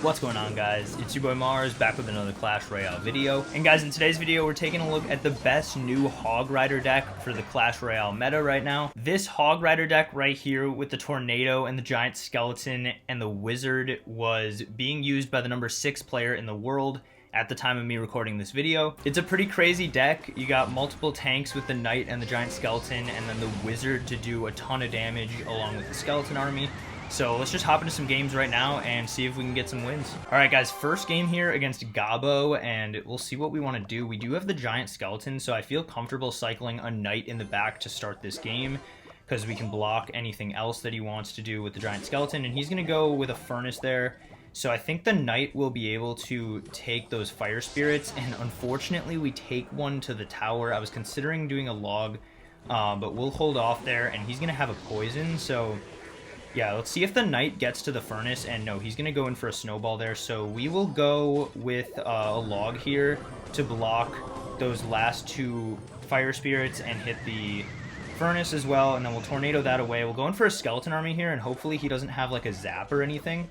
What's going on, guys? It's your boy Mars, back with another Clash Royale video. And guys, in today's video, we're taking a look at the best new Hog Rider deck for the Clash Royale meta right now. This Hog Rider deck right here with the Tornado and the Giant Skeleton and the Wizard was being used by the number 6 player in the world at the time of me recording this video. It's a pretty crazy deck. You got multiple tanks with the Knight and the Giant Skeleton, and then the Wizard to do a ton of damage along with the Skeleton army. So let's just hop into some games right now and see if we can get some wins. All right, guys, first game here against Gabo, and we'll see what we want to do. We do have the Giant Skeleton, so I feel comfortable cycling a Knight in the back to start this game because we can block anything else that he wants to do with the Giant Skeleton, and he's going to go with a Furnace there. So I think the Knight will be able to take those Fire Spirits, and unfortunately we take one to the tower. I was considering doing a log, but we'll hold off there, and he's going to have a poison, so yeah, let's see if the Knight gets to the Furnace, and no, he's going to go in for a Snowball there, so we will go with a log here to block those last two Fire Spirits and hit the Furnace as well, and then we'll Tornado that away. We'll go in for a Skeleton army here, and hopefully he doesn't have like a Zap or anything.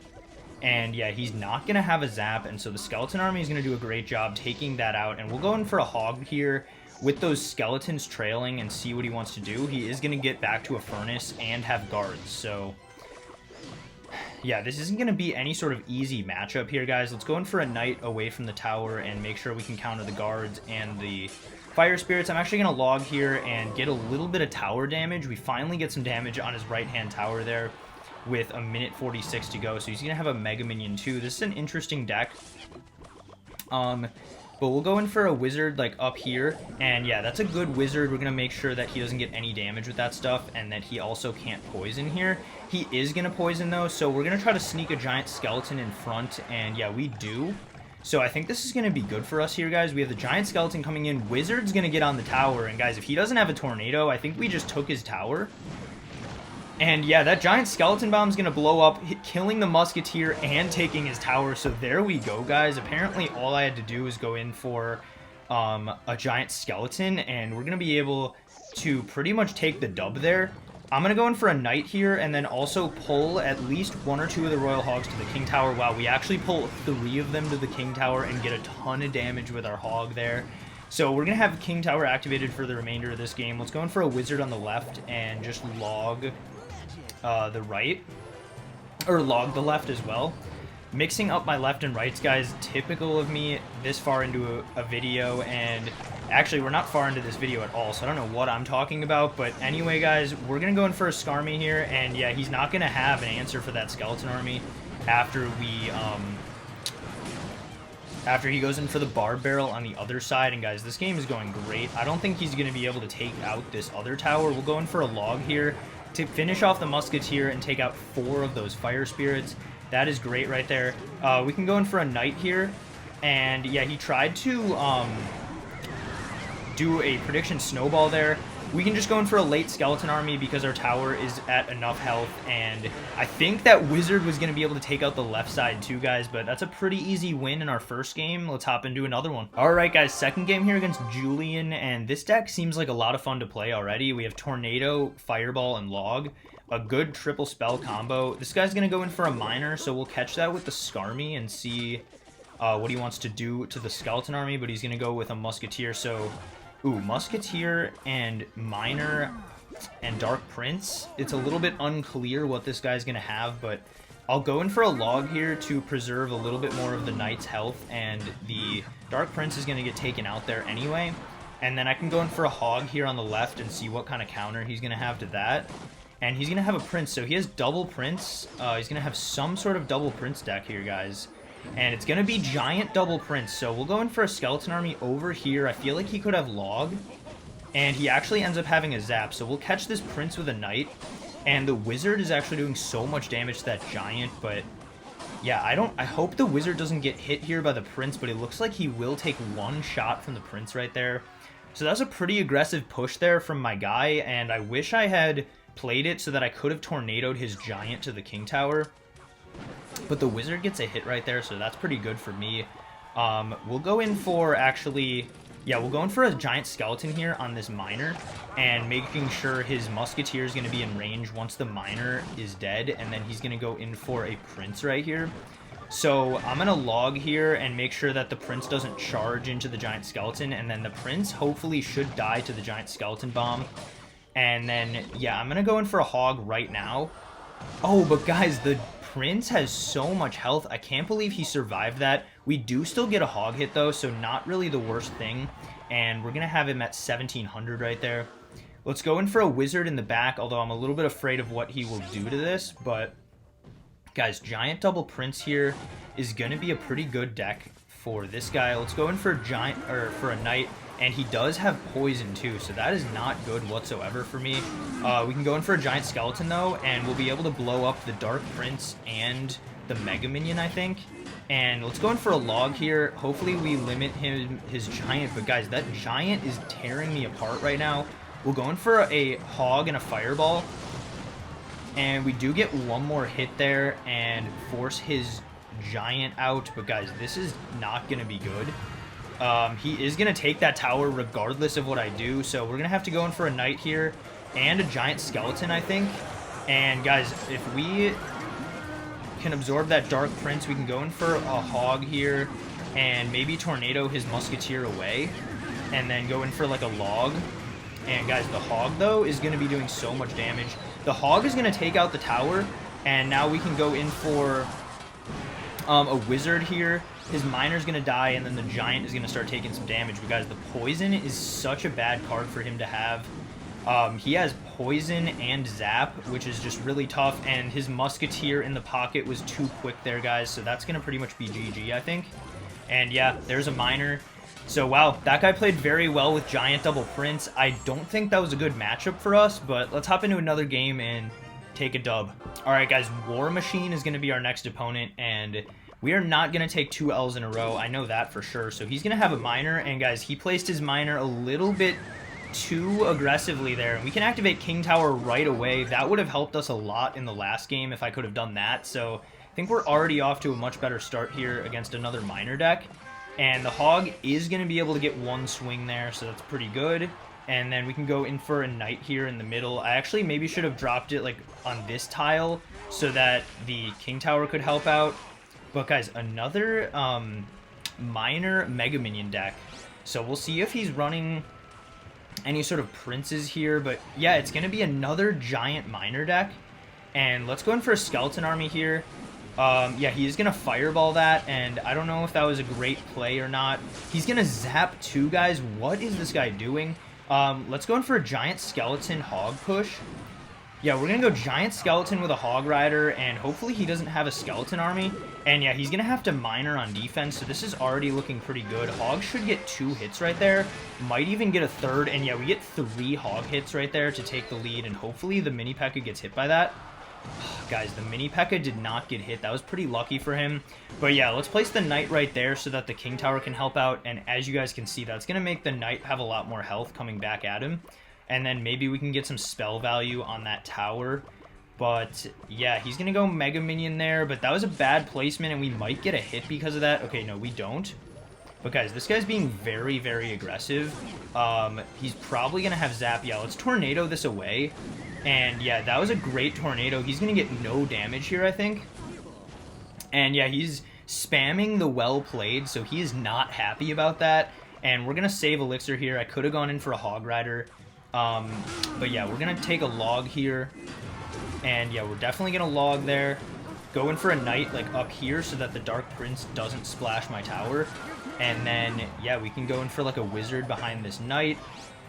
And yeah, he's not going to have a Zap, and so the Skeleton army is going to do a great job taking that out, and we'll go in for a Hog here with those Skeletons trailing and see what he wants to do. He is going to get back to a Furnace and have guards, so yeah, this isn't going to be any sort of easy matchup here, guys. Let's go in for a Knight away from the tower and make sure we can counter the guards and the Fire Spirits. I'm actually going to log here and get a little bit of tower damage. We finally get some damage on his right-hand tower there with a minute 46 to go, so he's going to have a Mega Minion too. This is an interesting deck. But we'll go in for a Wizard, like, up here. And, yeah, that's a good Wizard. We're going to make sure that he doesn't get any damage with that stuff, and that he also can't poison here. He is going to poison, though, so we're going to try to sneak a Giant Skeleton in front, and, yeah, we do. So I think this is going to be good for us here, guys. We have the Giant Skeleton coming in. Wizard's going to get on the tower, and, guys, if he doesn't have a Tornado, I think we just took his tower. And yeah, that Giant Skeleton Bomb is going to blow up, killing the Musketeer and taking his tower. So there we go, guys. Apparently, all I had to do was go in for a Giant Skeleton, and we're going to be able to pretty much take the dub there. I'm going to go in for a Knight here, and then also pull at least 1 or 2 of the Royal Hogs to the King Tower. Wow, we actually pull 3 of them to the King Tower and get a ton of damage with our Hog there. So we're going to have King Tower activated for the remainder of this game. Let's go in for a Wizard on the left and just log the right, or log the left as well. Mixing up my left and rights, guys, typical of me this far into a video, and actually we're not far into this video at all, so I don't know what I'm talking about, but anyway, guys, we're gonna go in for a Skarmy here, and yeah, he's not gonna have an answer for that Skeleton army after we after he goes in for the Barb Barrel on the other side. And guys, this game is going great. I don't think he's gonna be able to take out this other tower. We'll go in for a log here to finish off the Musketeer and take out 4 of those Fire Spirits. That is great right there. We can go in for a Knight here. And yeah, he tried to do a Prediction Snowball there. We can just go in for a late Skeleton army because our tower is at enough health. And I think that Wizard was going to be able to take out the left side too, guys. But that's a pretty easy win in our first game. Let's hop into another one. All right, guys, second game here against Julian. And this deck seems like a lot of fun to play already. We have Tornado, Fireball, and Log. A good triple spell combo. This guy's going to go in for a Miner, so we'll catch that with the Skarmy and see what he wants to do to the Skeleton army. But he's going to go with a Musketeer, so ooh, Musketeer and Miner and Dark Prince. It's a little bit unclear what this guy's going to have, but I'll go in for a log here to preserve a little bit more of the Knight's health, and the Dark Prince is going to get taken out there anyway. And then I can go in for a Hog here on the left and see what kind of counter he's going to have to that. And he's going to have a Prince, so he has double Prince. He's going to have some sort of double Prince deck here, guys. And it's going to be Giant Double Prince, so we'll go in for a Skeleton army over here. I feel like he could have Log, and he actually ends up having a Zap, so we'll catch this Prince with a Knight. And the Wizard is actually doing so much damage to that Giant, but yeah, I hope the Wizard doesn't get hit here by the Prince, but it looks like he will take 1 shot from the Prince right there. So that was a pretty aggressive push there from my guy, and I wish I had played it so that I could have Tornadoed his Giant to the King Tower. But the Wizard gets a hit right there, so that's pretty good for me. We'll go in for, actually, yeah, we'll go in for a Giant Skeleton here on this Miner, and making sure his Musketeer is going to be in range once the Miner is dead, and then he's going to go in for a Prince right here. So I'm going to log here and make sure that the prince doesn't charge into the giant skeleton, and then the prince hopefully should die to the giant skeleton bomb. And then, yeah, I'm going to go in for a hog right now. Oh, but guys, the prince has so much health. I can't believe he survived that. We do still get a hog hit, though, so not really the worst thing. And we're going to have him at 1700 right there. Let's go in for a wizard in the back, although I'm a little bit afraid of what he will do to this. But, guys, giant double prince here is going to be a pretty good deck for this guy. Let's go in for a knight. And he does have poison too, so that is not good whatsoever for me. We can go in for a giant skeleton though, and we'll be able to blow up the Dark Prince and the Mega Minion, I think. And let's go in for a log here. Hopefully we limit his giant, but guys, that giant is tearing me apart right now. We'll go in for a hog and a fireball. And we do get one more hit there and force his giant out, but guys, this is not going to be good. He is going to take that tower regardless of what I do, so we're going to have to go in for a knight here and a giant skeleton, I think. And guys, if we can absorb that Dark Prince, we can go in for a hog here and maybe tornado his musketeer away and then go in for like a log. And guys, the hog though is going to be doing so much damage. The hog is going to take out the tower, and now we can go in for a wizard here. His miner's going to die, and then the giant is going to start taking some damage. But guys, the poison is such a bad card for him to have. He has poison and zap, which is just really tough, and his musketeer in the pocket was too quick there, guys, so that's going to pretty much be GG, I think. And yeah, there's a miner. So wow, that guy played very well with giant double prince. I don't think that was a good matchup for us, but let's hop into another game and take a dub. Alright guys, War Machine is going to be our next opponent, and we are not going to take 2 L's in a row. I know that for sure. So he's going to have a miner, and guys, he placed his miner a little bit too aggressively there. And we can activate King Tower right away. That would have helped us a lot in the last game if I could have done that. So I think we're already off to a much better start here against another miner deck. And the hog is going to be able to get one swing there, so that's pretty good. And then we can go in for a knight here in the middle. I actually maybe should have dropped it like on this tile so that the King Tower could help out. But guys, another miner Mega Minion deck. So we'll see if he's running any sort of princes here. But yeah, it's going to be another giant miner deck. And let's go in for a skeleton army here. Yeah, he is going to fireball that, and I don't know if that was a great play or not. He's going to zap 2 guys. What is this guy doing? Let's go in for a giant skeleton hog push. Yeah, we're going to go giant skeleton with a hog rider, and hopefully he doesn't have a skeleton army. And yeah, he's going to have to miner on defense, so this is already looking pretty good. Hog should get 2 hits right there, might even get a 3rd, and yeah, we get 3 hog hits right there to take the lead, and hopefully the mini P.E.K.K.A gets hit by that. Guys, the mini P.E.K.K.A did not get hit. That was pretty lucky for him. But yeah, let's place the knight right there so that the King Tower can help out, and as you guys can see, that's going to make the knight have a lot more health coming back at him. And then maybe we can get some spell value on that tower. But yeah, he's going to go Mega Minion there. But that was a bad placement, and we might get a hit because of that. Okay, no, we don't. But guys, this guy's being very, very aggressive. He's probably going to have Zap. Yeah, let's Tornado this away. And yeah, that was a great Tornado. He's going to get no damage here, I think. And yeah, he's spamming the well played, so he is not happy about that. And we're going to save Elixir here. I could have gone in for a Hog Rider. But yeah, we're going to take a log here. And yeah, we're definitely going to log there. Go in for a knight like up here so that the Dark Prince doesn't splash my tower. And then, yeah, we can go in for like a wizard behind this knight.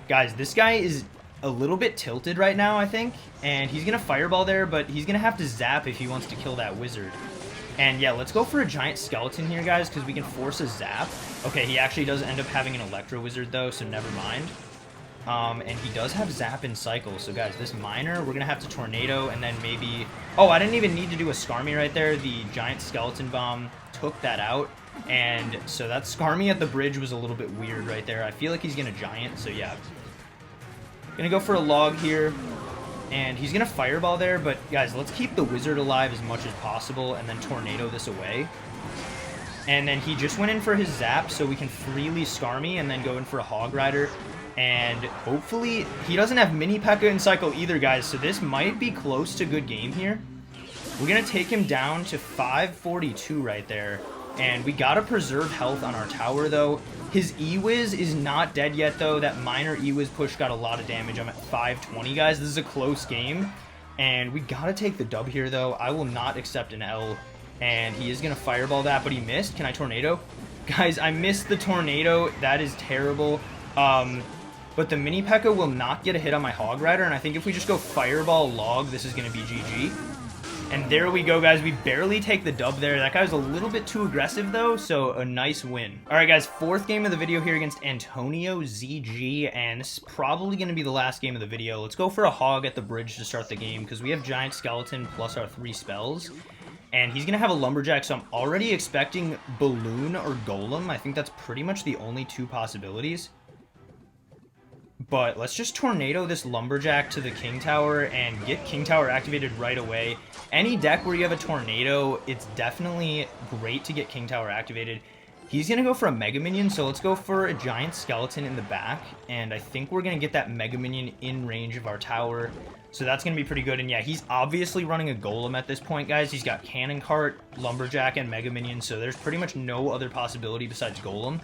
Guys, this guy is a little bit tilted right now, I think. And he's going to fireball there, but he's going to have to zap if he wants to kill that wizard. And yeah, let's go for a giant skeleton here, guys, because we can force a zap. Okay, he actually does end up having an electro wizard, though, so never mind. And he does have zap in cycle. So, guys, this miner, we're going to have to tornado, and then maybe... Oh, I didn't even need to do a Skarmy right there. The giant skeleton bomb took that out. And so that Skarmy at the bridge was a little bit weird right there. I feel like he's going to giant, so yeah. Going to go for a log here. And he's going to fireball there, but guys, let's keep the wizard alive as much as possible and then tornado this away. And then he just went in for his zap, so we can freely Skarmy and then go in for a Hog Rider. And hopefully he doesn't have mini P.E.K.K.A in cycle either, guys, so this might be close to good game here. We're going to take him down to 542 right there. And we got to preserve health on our tower, though. His E-Wiz is not dead yet, though. That minor E-Wiz push got a lot of damage. I'm at 520, guys. This is a close game. And we got to take the dub here, though. I will not accept an L. And he is going to fireball that, but he missed. Can I tornado? Guys, I missed the tornado. That is terrible. But the mini P.E.K.K.A will not get a hit on my Hog Rider. And I think if we just go fireball log, this is going to be GG. And there we go, guys. We barely take the dub there. That guy was a little bit too aggressive, though, so a nice win. All right, guys, 4th game of the video here against Antonio ZG, and this is probably going to be the last game of the video. Let's go for a hog at the bridge to start the game, because we have Giant Skeleton plus our 3 spells. And he's going to have a Lumberjack, so I'm already expecting Balloon or Golem. I think that's pretty much the only 2 possibilities. But let's just tornado this Lumberjack to the King Tower and get King Tower activated right away. Any deck where you have a tornado, it's definitely great to get King Tower activated. He's going to go for a Mega Minion, so let's go for a Giant Skeleton in the back. And I think we're going to get that Mega Minion in range of our tower. So that's going to be pretty good. And yeah, he's obviously running a Golem at this point, guys. He's got Cannon Cart, Lumberjack, and Mega Minion, so there's pretty much no other possibility besides Golem.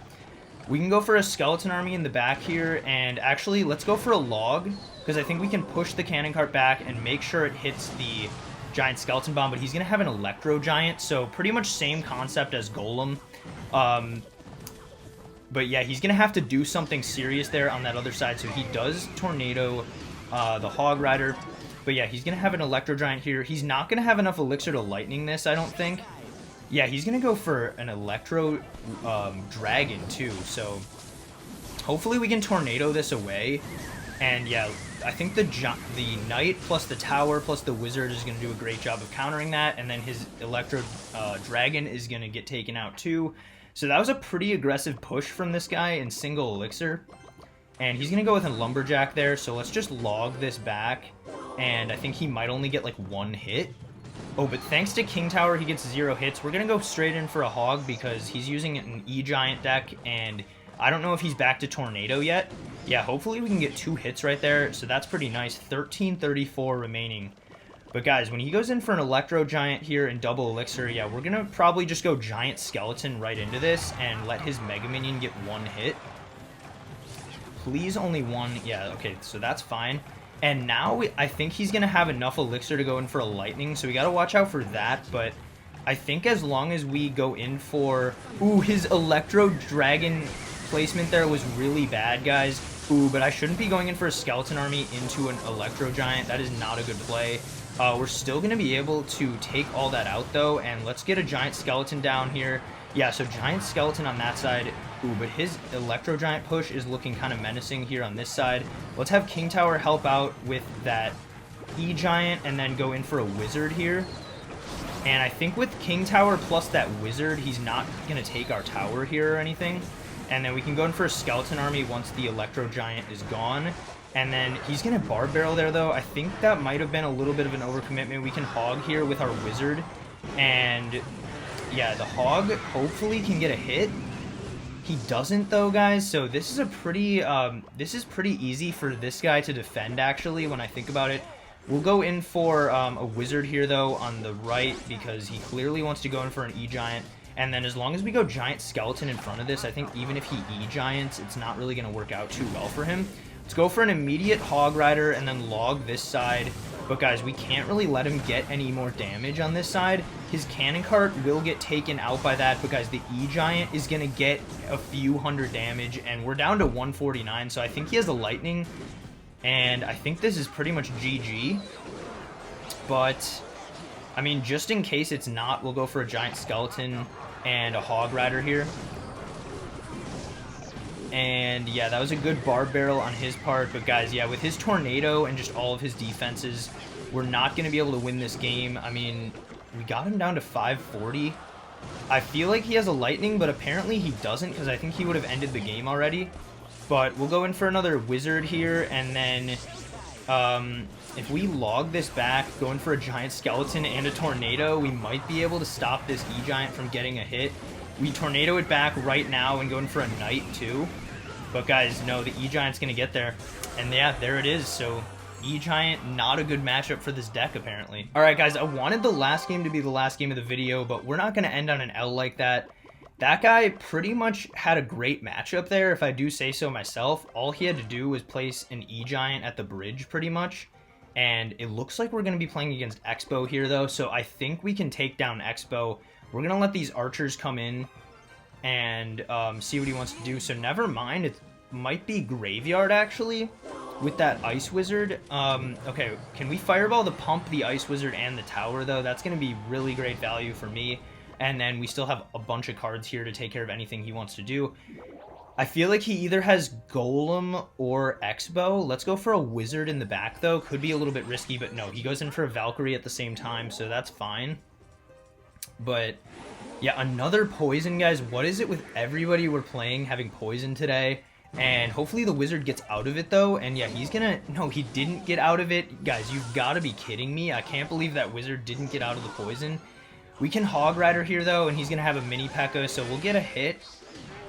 We can go for a Skeleton Army in the back here, and actually, let's go for a log, because I think we can push the Cannon Cart back and make sure it hits the Giant Skeleton Bomb, but he's going to have an Electro Giant, so pretty much same concept as Golem. But yeah, he's going to have to do something serious there on that other side, so he does Tornado the Hog Rider. But yeah, he's going to have an Electro Giant here. He's not going to have enough Elixir to Lightning this, I don't think. Yeah, he's going to go for an Electro Dragon, too. So, hopefully we can Tornado this away. And, yeah, I think the Knight plus the Tower plus the Wizard is going to do a great job of countering that. And then his Electro Dragon is going to get taken out, too. So, that was a pretty aggressive push from this guy in single Elixir. And he's going to go with a Lumberjack there. So, let's just log this back. And I think he might only get, like, 1 hit. Oh, but thanks to King Tower, he gets 0 hits. We're going to go straight in for a Hog because he's using an E-Giant deck, and I don't know if he's back to Tornado yet. Yeah, hopefully we can get 2 hits right there, so that's pretty nice. 1334 remaining. But guys, when he goes in for an Electro Giant here and double Elixir, yeah, we're going to probably just go Giant Skeleton right into this and let his Mega Minion get 1 hit. Please only 1. Yeah, okay, so that's fine. And now I think he's going to have enough Elixir to go in for a Lightning, so we got to watch out for that, but I think as long as we go in for... Ooh, his Electro Dragon placement there was really bad, guys. Ooh, but I shouldn't be going in for a Skeleton Army into an Electro Giant. That is not a good play. We're still going to be able to take all that out, though, and let's get a Giant Skeleton down here. Yeah, so Giant Skeleton on that side. Ooh, but his Electro Giant push is looking kind of menacing here on this side. Let's have King Tower help out with that E-Giant and then go in for a Wizard here. And I think with King Tower plus that Wizard, he's not going to take our tower here or anything. And then we can go in for a Skeleton Army once the Electro Giant is gone. And then he's going to Barb Barrel there, though. I think that might have been a little bit of an overcommitment. We can Hog here with our Wizard. And yeah, the Hog hopefully can get a hit. He doesn't, though, guys, so this is a pretty, this is pretty easy for this guy to defend, actually, when I think about it. We'll go in for a Wizard here, though, on the right, because he clearly wants to go in for an E-Giant. And then as long as we go Giant Skeleton in front of this, I think even if he E-Giants, it's not really going to work out too well for him. Let's go for an immediate Hog Rider and then log this side. But guys, we can't really let him get any more damage on this side. His Cannon Cart will get taken out by that, but guys, the E-Giant is going to get a few hundred damage, and we're down to 149, so I think he has a Lightning, and I think this is pretty much GG. But, I mean, just in case it's not, we'll go for a Giant Skeleton and a Hog Rider here. And yeah, that was a good Barb Barrel on his part. But guys, yeah, with his Tornado and just all of his defenses, we're not going to be able to win this game. I mean, we got him down to 540. I feel like he has a Lightning, but apparently he doesn't, because I think he would have ended the game already. But we'll go in for another Wizard here, and then if we log this back, going for a Giant Skeleton and a Tornado, we might be able to stop this E-Giant from getting a hit. We Tornado it back right now and go in for a Knight, too. But guys, no, the E-Giant's going to get there. And yeah, there it is. So E-Giant. Not a good matchup for this deck, apparently. Alright, guys, I wanted the last game to be the last game of the video, but we're not going to end on an L like that. That guy pretty much had a great matchup there, if I do say so myself. All he had to do was place an E-Giant at the bridge, pretty much. And it looks like we're going to be playing against Expo here, though, so I think we can take down Expo. We're going to let these archers come in and see what he wants to do. So never mind, it might be Graveyard, actually, with that Ice Wizard. Okay, can we Fireball the Pump, the Ice Wizard, and the Tower, though? That's going to be really great value for me. And then we still have a bunch of cards here to take care of anything he wants to do. I feel like he either has Golem or Expo. Let's go for a Wizard in the back, though. Could be a little bit risky, but no. He goes in for a Valkyrie at the same time, so that's fine. But, yeah, another Poison, guys. What is it with everybody we're playing having Poison today? And hopefully the Wizard gets out of it, though. And, yeah, he's gonna... No, he didn't get out of it. Guys, you've got to be kidding me. I can't believe that Wizard didn't get out of the Poison. We can Hog Rider here, though, and he's going to have a Mini P.E.K.K.A, so we'll get a hit.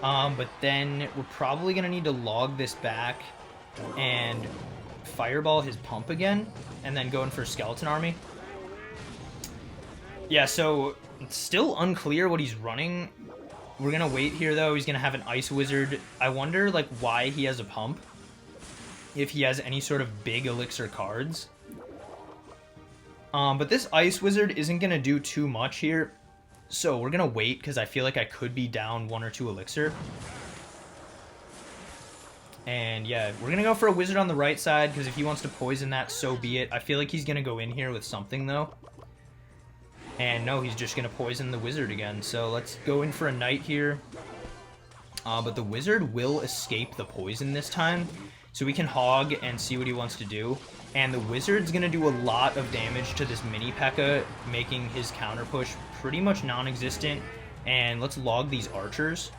But then we're probably going to need to log this back and Fireball his Pump again, and then go in for Skeleton Army. Yeah, so it's still unclear what he's running. We're going to wait here, though. He's going to have an Ice Wizard. I wonder, like, why he has a Pump. If he has any sort of big Elixir cards. But this Ice Wizard isn't going to do too much here. So we're going to wait because I feel like I could be down 1 or 2 Elixir. And yeah, we're going to go for a Wizard on the right side because if he wants to poison that, so be it. I feel like he's going to go in here with something though. And no, he's just going to poison the Wizard again. So let's go in for a Knight here. But the Wizard will escape the poison this time. So we can Hog and see what he wants to do. And the Wizard's going to do a lot of damage to this Mini P.E.K.K.A, making his counter push pretty much non-existent. And let's log these archers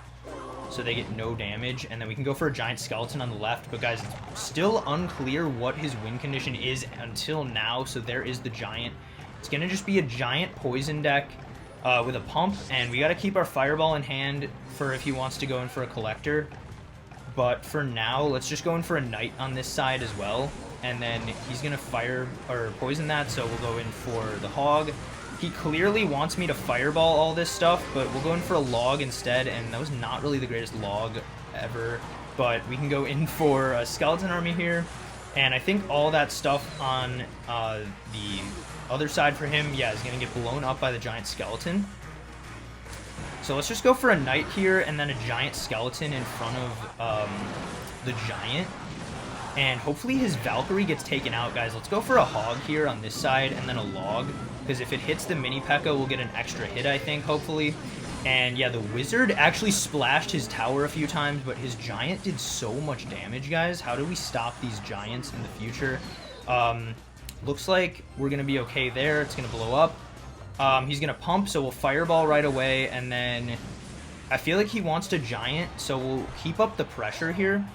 so they get no damage. And then we can go for a Giant Skeleton on the left. But guys, it's still unclear what his win condition is until now. So there is the Giant. It's going to just be a Giant Poison deck with a Pump. And we got to keep our Fireball in hand for if he wants to go in for a Collector. But for now, let's just go in for a Knight on this side as well. And then he's going to fire or poison that, so we'll go in for the Hog. He clearly wants me to Fireball all this stuff, but we'll go in for a Log instead, and that was not really the greatest Log ever. But we can go in for a Skeleton Army here, and I think all that stuff on the other side for him, yeah, is going to get blown up by the Giant Skeleton. So let's just go for a Knight here, and then a Giant Skeleton in front of the Giant. And hopefully his Valkyrie gets taken out, guys. Let's go for a Hog here on this side and then a Log. Because if it hits the Mini P.E.K.K.A, we'll get an extra hit, I think, hopefully. And yeah, the Wizard actually splashed his tower a few times, but his Giant did so much damage, guys. How do we stop these Giants in the future? Looks like we're going to be okay there. It's going to blow up. He's going to Pump, so we'll Fireball right away. And then I feel like he wants to Giant, so we'll keep up the pressure here.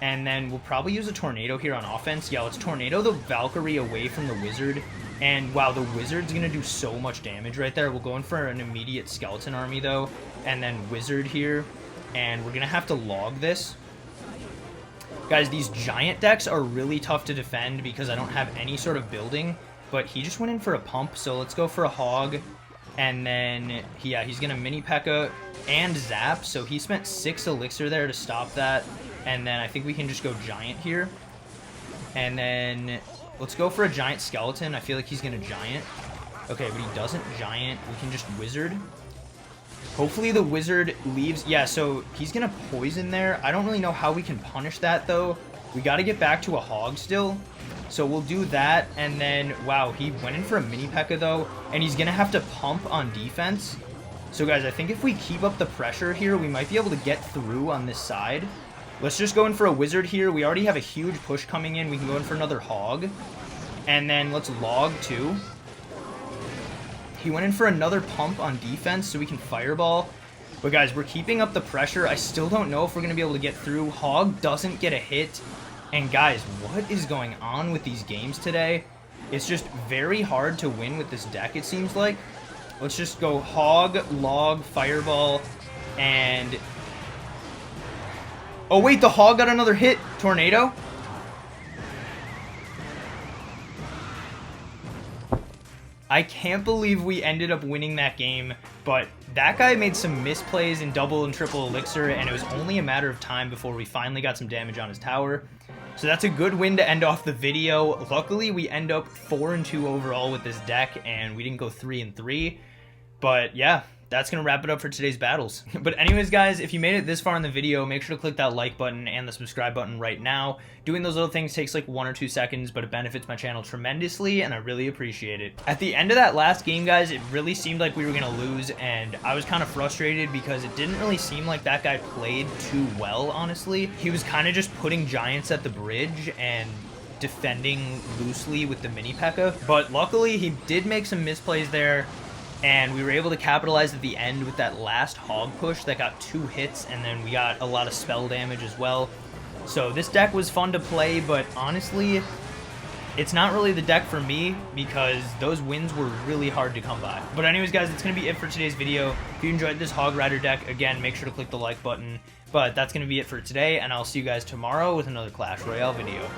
And then we'll probably use a Tornado here on offense. Yeah, let's Tornado the Valkyrie away from the Wizard. And wow, the Wizard's going to do so much damage right there. We'll go in for an immediate Skeleton Army, though. And then Wizard here. And we're going to have to log this. Guys, these Giant decks are really tough to defend because I don't have any sort of building. But he just went in for a Pump, so let's go for a Hog. And then, yeah, he's going to Mini P.E.K.K.A and Zap. So he spent 6 Elixir there to stop that. And then I think we can just go Giant here. And then let's go for a Giant Skeleton. I feel like he's going to Giant. Okay, but he doesn't Giant. We can just Wizard. Hopefully the Wizard leaves. Yeah, so he's going to Poison there. I don't really know how we can punish that, though. We got to get back to a Hog still. So we'll do that. And then, wow, he went in for a Mini P.E.K.K.A, though. And he's going to have to Pump on defense. So, guys, I think if we keep up the pressure here, we might be able to get through on this side. Let's just go in for a Wizard here. We already have a huge push coming in. We can go in for another Hog. And then let's Log too. He went in for another Pump on defense so we can Fireball. But guys, we're keeping up the pressure. I still don't know if we're going to be able to get through. Hog doesn't get a hit. And guys, what is going on with these games today? It's just very hard to win with this deck, it seems like. Let's just go Hog, Log, Fireball, and... Oh, wait, the Hog got another hit. Tornado? I can't believe we ended up winning that game, but that guy made some misplays in double and triple elixir, and it was only a matter of time before we finally got some damage on his tower. So that's a good win to end off the video. Luckily, we end up 4-2 overall with this deck, and we didn't go 3-3. But yeah, that's going to wrap it up for today's battles. But anyways, guys, if you made it this far in the video, make sure to click that like button and the subscribe button right now. Doing those little things takes like 1 or 2 seconds, but it benefits my channel tremendously, and I really appreciate it. At the end of that last game, guys, it really seemed like we were going to lose, and I was kind of frustrated because it didn't really seem like that guy played too well, honestly. He was kind of just putting giants at the bridge and defending loosely with the mini P.E.K.K.A. But luckily, he did make some misplays there, and we were able to capitalize at the end with that last hog push that got 2 hits, and then we got a lot of spell damage as well. So this deck was fun to play, but honestly, it's not really the deck for me because those wins were really hard to come by. But anyways, guys, that's going to be it for today's video. If you enjoyed this Hog Rider deck, again, make sure to click the like button. But that's going to be it for today, and I'll see you guys tomorrow with another Clash Royale video.